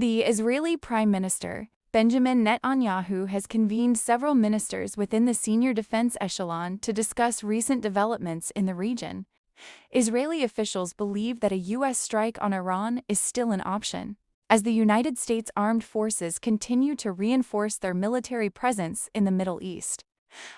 The Israeli Prime Minister, Benjamin Netanyahu, has convened several ministers within the senior defense echelon to discuss recent developments in the region. Israeli officials believe that a U.S. strike on Iran is still an option, as the United States Armed Forces continue to reinforce their military presence in the Middle East,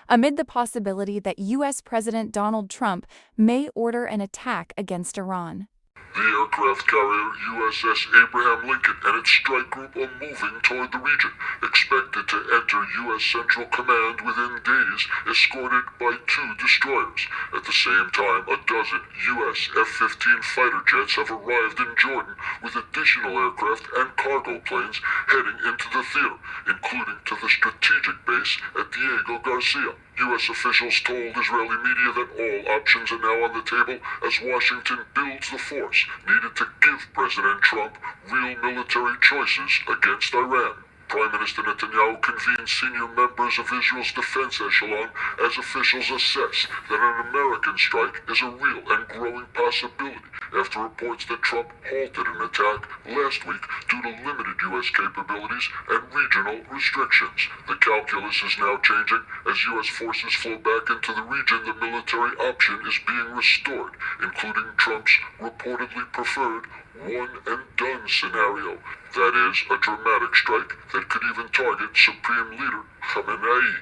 amid the possibility that U.S. President Donald Trump may order an attack against Iran. The aircraft carrier USS Abraham Lincoln and its strike group are moving toward the region, expected to enter U.S. Central Command within days, escorted by 2 destroyers. At the same time, a dozen U.S. F-15 fighter jets have arrived in Jordan with additional aircraft and cargo planes heading into the theater, including to the strategic base at Diego Garcia. U.S. officials told Israeli media that all options are now on the table as Washington builds the force needed to give President Trump real military choices against Iran. Prime Minister Netanyahu convened senior members of Israel's defense echelon as officials assess that an American strike is a real and growing possibility after reports that Trump halted an attack last week due to limited U.S. capabilities and regional restrictions. The calculus is now changing as U.S. forces flow back into the region. The military option is being restored, including Trump's reportedly preferred one-and-done scenario. That is, a dramatic strike that could even target Supreme Leader Khamenei.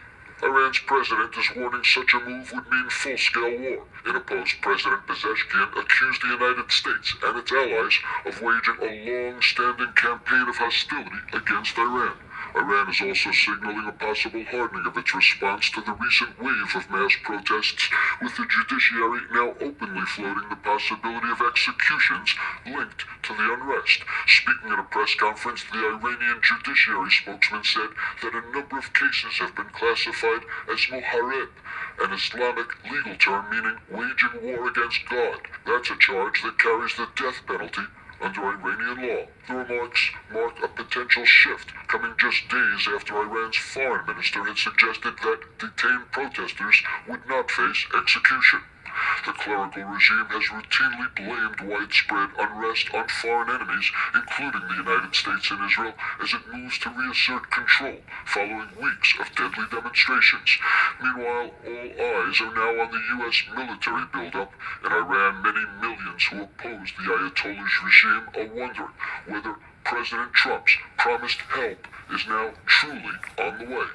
Iran's president is warning such a move would mean full-scale war. In a post, President Pezeshkian accused the United States and its allies of waging a long-standing campaign of hostility against Iran. Iran is also signaling a possible hardening of its response to the recent wave of mass protests, with the judiciary now openly floating the possibility of executions linked to the unrest. Speaking at a press conference, the Iranian judiciary spokesman said that a number of cases have been classified as muharib, an Islamic legal term meaning waging war against God. That's a charge that carries the death penalty under Iranian law. The remarks mark a potential shift, coming just days after Iran's foreign minister had suggested that detained protesters would not face execution. The clerical regime has routinely blamed widespread unrest on foreign enemies, including the United States and Israel, as it moves to reassert control following weeks of deadly demonstrations. Meanwhile, all eyes are now on the U.S. military buildup. In Iran, many millions who oppose the Ayatollah's regime are wondering whether President Trump's promised help is now truly on the way.